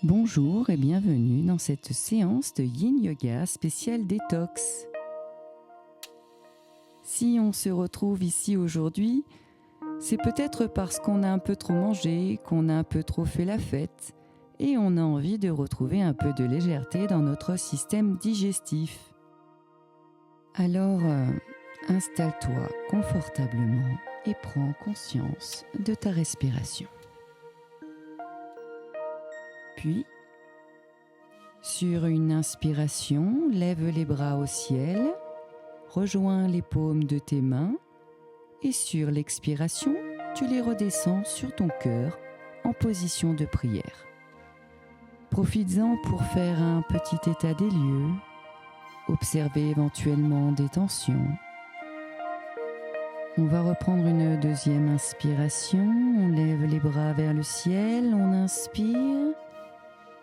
Bonjour et bienvenue dans cette séance de Yin Yoga spéciale détox. Si on se retrouve ici aujourd'hui, c'est peut-être parce qu'on a un peu trop mangé, qu'on a un peu trop fait la fête et on a envie de retrouver un peu de légèreté dans notre système digestif. Alors, installe-toi confortablement et prends conscience de ta respiration. Puis, sur une inspiration, lève les bras au ciel, rejoins les paumes de tes mains et sur l'expiration, tu les redescends sur ton cœur en position de prière. Profites-en pour faire un petit état des lieux, observer éventuellement des tensions. On va reprendre une deuxième inspiration, on lève les bras vers le ciel, on inspire.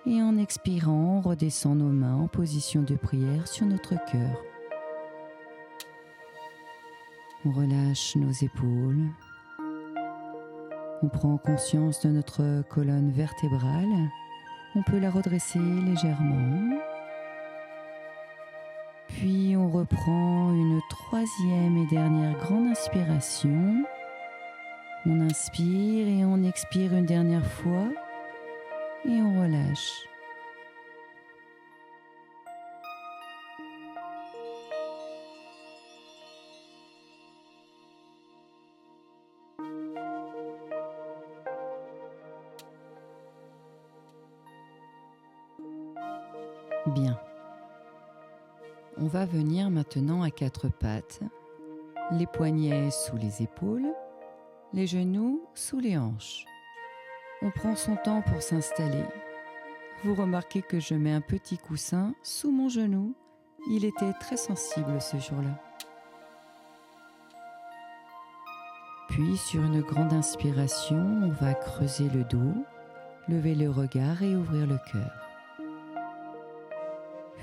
Et en expirant, on redescend nos mains en position de prière sur notre cœur. On relâche nos épaules. On prend conscience de notre colonne vertébrale. On peut la redresser légèrement. Puis on reprend une troisième et dernière grande inspiration. On inspire et on expire une dernière fois. Et on relâche. Bien. On va venir maintenant à quatre pattes, les poignets sous les épaules, les genoux sous les hanches. On prend son temps pour s'installer. Vous remarquez que je mets un petit coussin sous mon genou. Il était très sensible ce jour-là. Puis sur une grande inspiration, on va creuser le dos, lever le regard et ouvrir le cœur.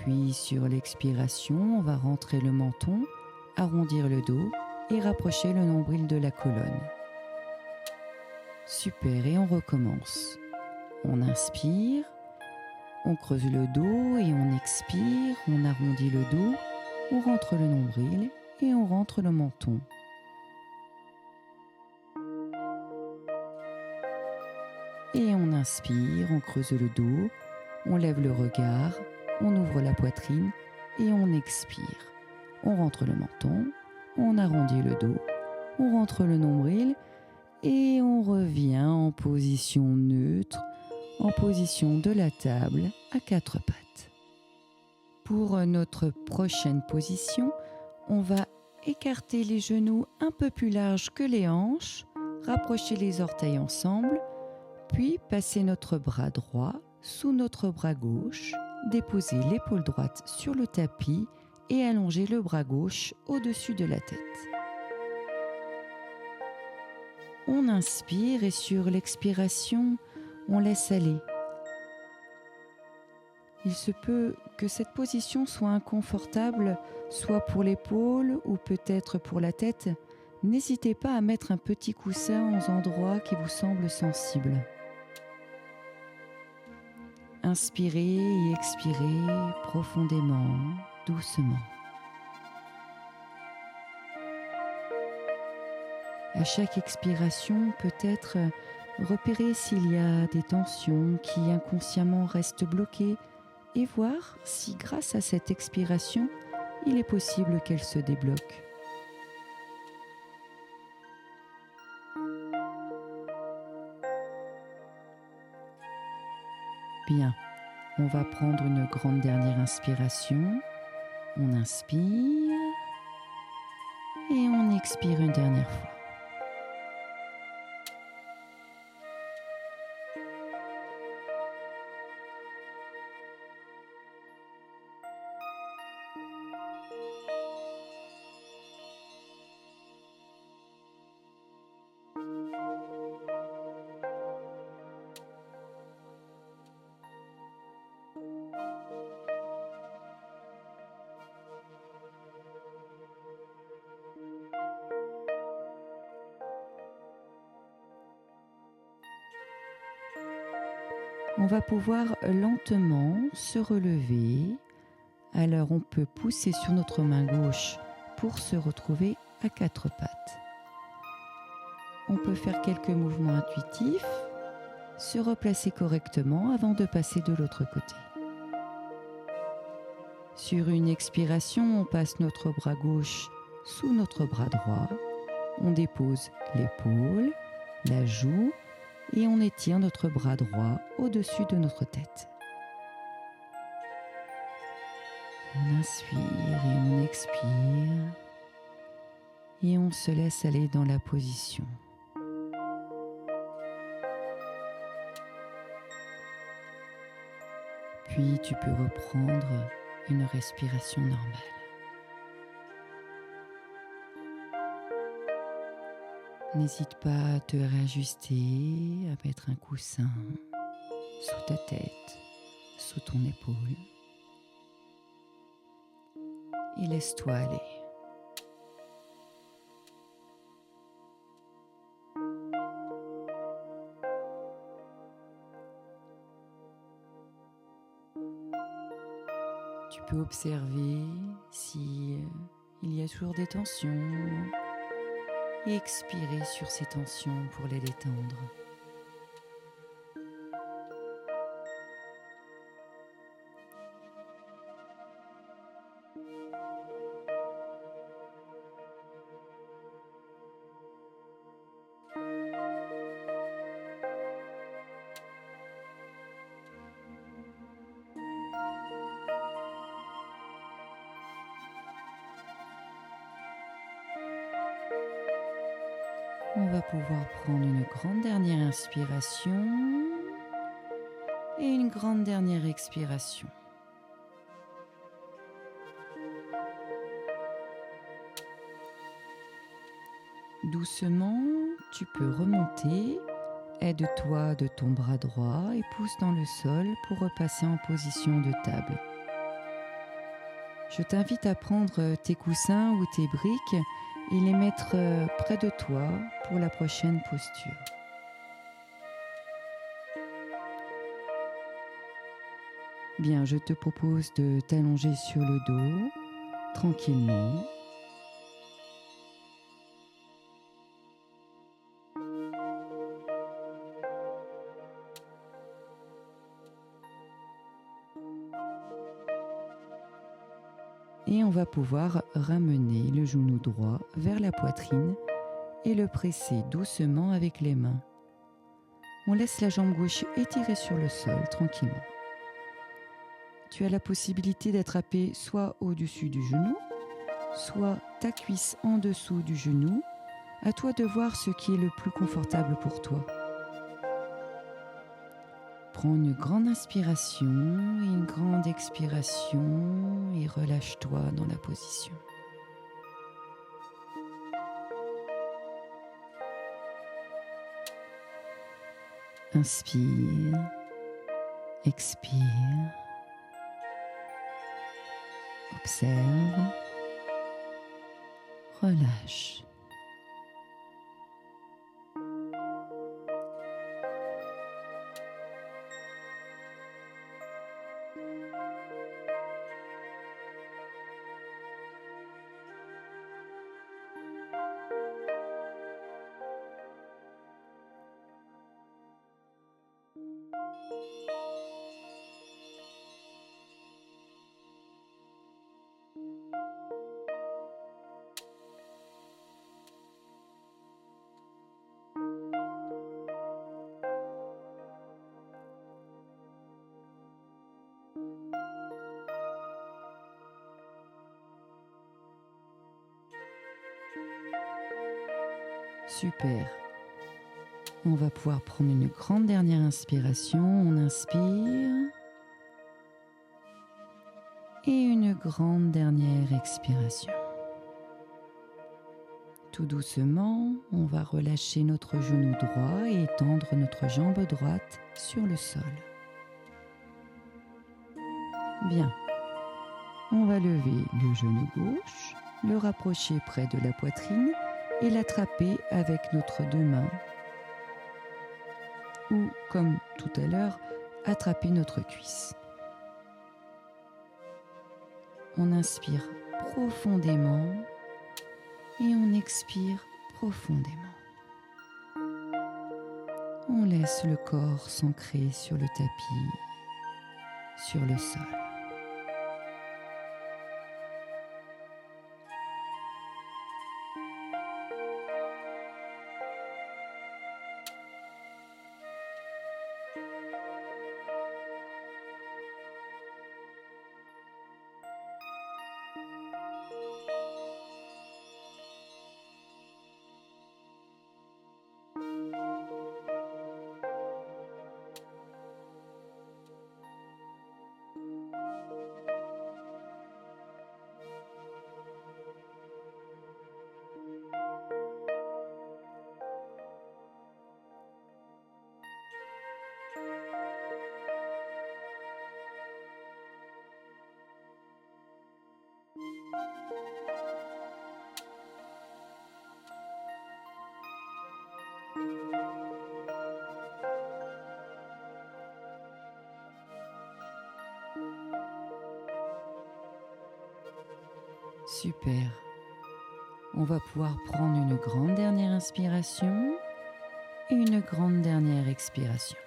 Puis sur l'expiration, on va rentrer le menton, arrondir le dos et rapprocher le nombril de la colonne. Super, et on recommence. On inspire, on creuse le dos et on expire, on arrondit le dos, on rentre le nombril et on rentre le menton. Et on inspire, on creuse le dos, on lève le regard, on ouvre la poitrine et on expire. On rentre le menton, on arrondit le dos, on rentre le nombril et on revient en position neutre, en position de la table à quatre pattes. Pour notre prochaine position, on va écarter les genoux un peu plus larges que les hanches, rapprocher les orteils ensemble, puis passer notre bras droit sous notre bras gauche, déposer l'épaule droite sur le tapis et allonger le bras gauche au-dessus de la tête. On inspire et sur l'expiration, on laisse aller. Il se peut que cette position soit inconfortable, soit pour l'épaule ou peut-être pour la tête. N'hésitez pas à mettre un petit coussin aux endroits qui vous semblent sensibles. Inspirez et expirez profondément, doucement. À chaque expiration, peut-être repérer s'il y a des tensions qui inconsciemment restent bloquées et voir si grâce à cette expiration, il est possible qu'elles se débloquent. Bien, on va prendre une grande dernière inspiration. On inspire et on expire une dernière fois. On va pouvoir lentement se relever. Alors on peut pousser sur notre main gauche pour se retrouver à quatre pattes. On peut faire quelques mouvements intuitifs, se replacer correctement avant de passer de l'autre côté. Sur une expiration, on passe notre bras gauche sous notre bras droit. On dépose l'épaule, la joue et on étire notre bras droit au-dessus de notre tête. On inspire et on expire et on se laisse aller dans la position. Puis tu peux reprendre une respiration normale. N'hésite pas à te réajuster, à mettre un coussin sous ta tête, sous ton épaule. Et laisse-toi aller. Tu peux observer si il y a toujours des tensions et expirer sur ces tensions pour les détendre. On va pouvoir prendre une grande dernière inspiration et une grande dernière expiration. Doucement, tu peux remonter. Aide-toi de ton bras droit et pousse dans le sol pour repasser en position de table. Je t'invite à prendre tes coussins ou tes briques et les mettre près de toi pour la prochaine posture. Bien, je te propose de t'allonger sur le dos, tranquillement. Et on va pouvoir ramener le genou droit vers la poitrine et le presser doucement avec les mains. On laisse la jambe gauche étirée sur le sol tranquillement. Tu as la possibilité d'attraper soit au-dessus du genou, soit ta cuisse en dessous du genou. À toi de voir ce qui est le plus confortable pour toi. Prends une grande inspiration et une grande expiration et relâche-toi dans la position. Inspire, expire, observe, relâche. Super. On va pouvoir prendre une grande dernière inspiration. On inspire. Et une grande dernière expiration. Tout doucement, on va relâcher notre genou droit et étendre notre jambe droite sur le sol. Bien. On va lever le genou gauche, le rapprocher près de la poitrine et l'attraper avec notre deux mains. Ou, comme tout à l'heure, attraper notre cuisse. On inspire profondément et on expire profondément. On laisse le corps s'ancrer sur le tapis, sur le sol. Super. On va pouvoir prendre une grande dernière inspiration et une grande dernière expiration.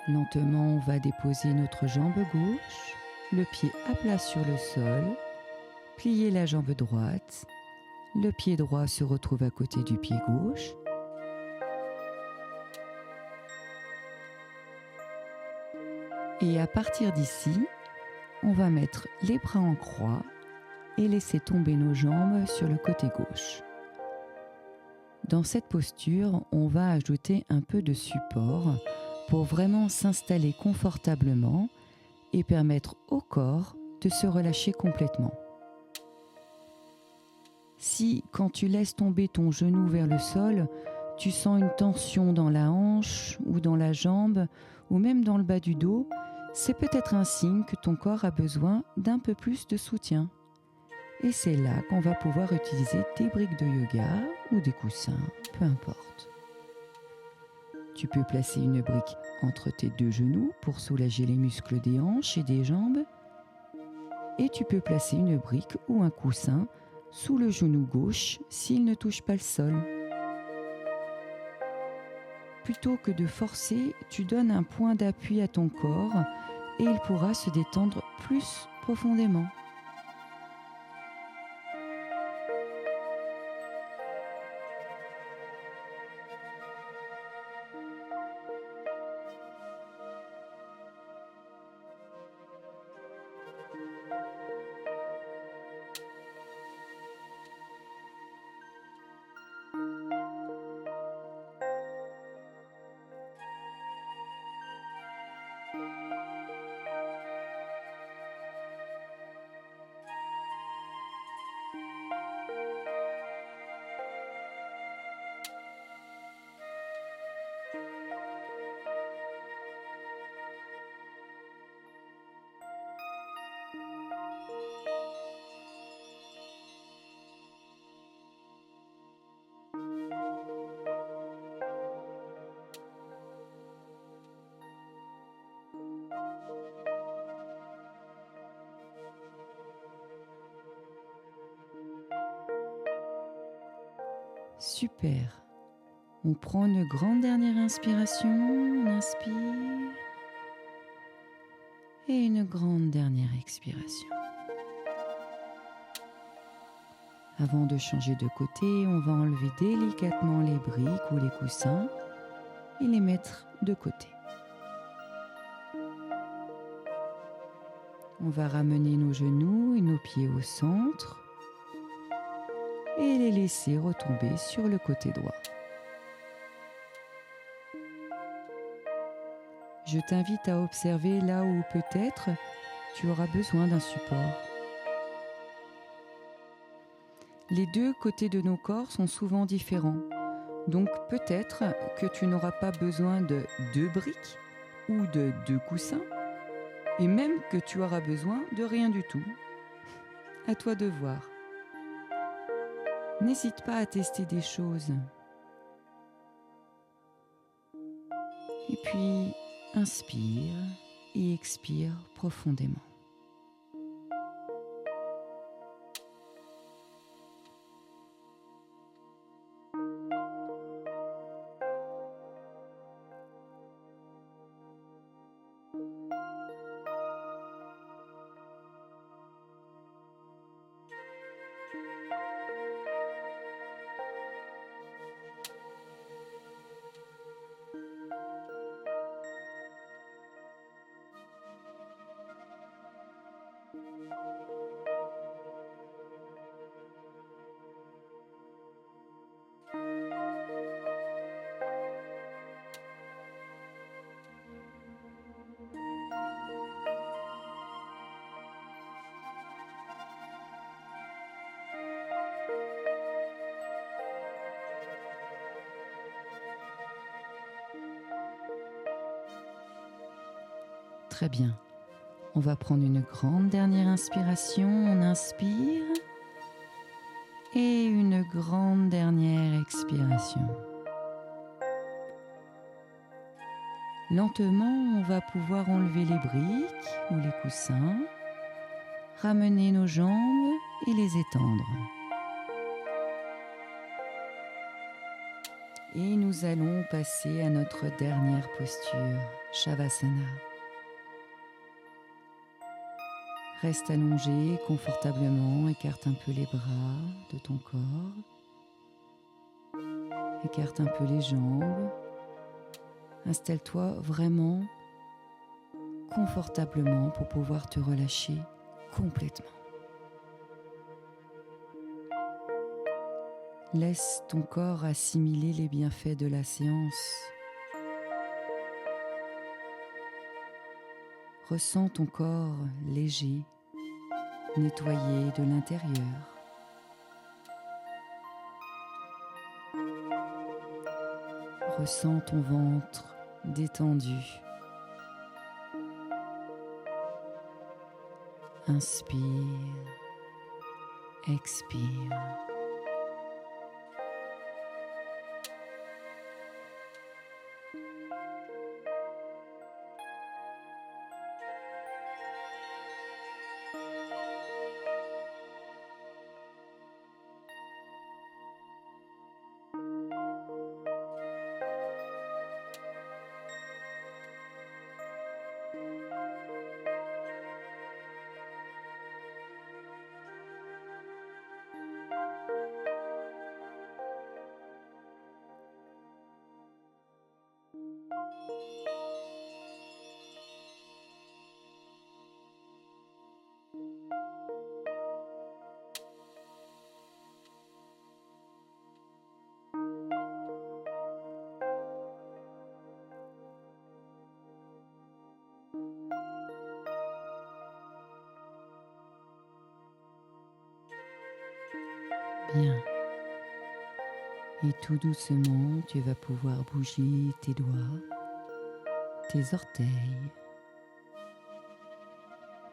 Lentement, on va déposer notre jambe gauche, le pied à plat sur le sol, plier la jambe droite, le pied droit se retrouve à côté du pied gauche. Et à partir d'ici, on va mettre les bras en croix et laisser tomber nos jambes sur le côté gauche. Dans cette posture, on va ajouter un peu de support pour vraiment s'installer confortablement et permettre au corps de se relâcher complètement. Si, quand tu laisses tomber ton genou vers le sol, tu sens une tension dans la hanche ou dans la jambe ou même dans le bas du dos, c'est peut-être un signe que ton corps a besoin d'un peu plus de soutien. Et c'est là qu'on va pouvoir utiliser des briques de yoga ou des coussins, peu importe. Tu peux placer une brique entre tes deux genoux pour soulager les muscles des hanches et des jambes. Et tu peux placer une brique ou un coussin sous le genou gauche s'il ne touche pas le sol. Plutôt que de forcer, tu donnes un point d'appui à ton corps et il pourra se détendre plus profondément. Super. On prend une grande dernière inspiration, on inspire. Et une grande dernière expiration. Avant de changer de côté, on va enlever délicatement les briques ou les coussins et les mettre de côté. On va ramener nos genoux et nos pieds au centre et les laisser retomber sur le côté droit. Je t'invite à observer là où peut-être tu auras besoin d'un support. Les deux côtés de nos corps sont souvent différents, donc peut-être que tu n'auras pas besoin de 2 briques ou de 2 coussins, et même que tu auras besoin de rien du tout. À toi de voir. N'hésite pas à tester des choses. Et puis, inspire et expire profondément. Très bien. On va prendre une grande dernière inspiration. On inspire. Et une grande dernière expiration. Lentement, on va pouvoir enlever les briques ou les coussins, ramener nos jambes et les étendre. Et nous allons passer à notre dernière posture, Shavasana. Reste allongé confortablement, écarte un peu les bras de ton corps, écarte un peu les jambes, installe-toi vraiment confortablement pour pouvoir te relâcher complètement. Laisse ton corps assimiler les bienfaits de la séance. Ressens ton corps léger, nettoyé de l'intérieur. Ressens ton ventre détendu. Inspire, expire. Bien. Et tout doucement, tu vas pouvoir bouger tes doigts, tes orteils,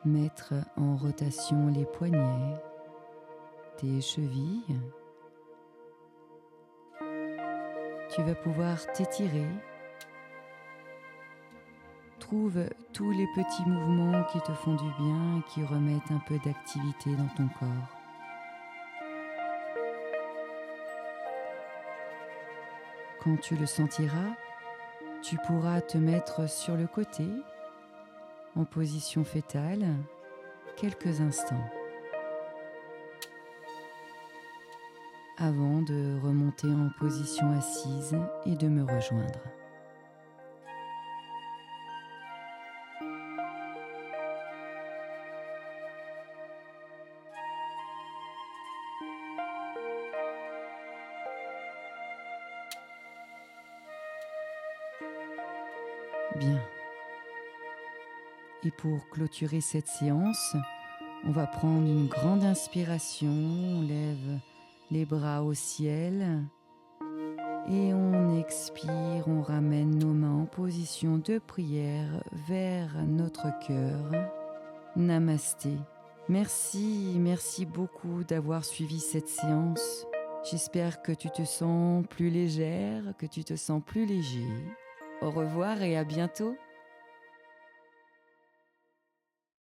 mettre en rotation les poignets, tes chevilles. Tu vas pouvoir t'étirer. Trouve tous les petits mouvements qui te font du bien et qui remettent un peu d'activité dans ton corps. Quand tu le sentiras, tu pourras te mettre sur le côté, en position fétale, quelques instants, avant de remonter en position assise et de me rejoindre. Bien. Et pour clôturer cette séance, on va prendre une grande inspiration, on lève les bras au ciel et on expire, on ramène nos mains en position de prière vers notre cœur. Namasté. Merci beaucoup d'avoir suivi cette séance. J'espère que tu te sens plus légère, que tu te sens plus léger. Au revoir et à bientôt.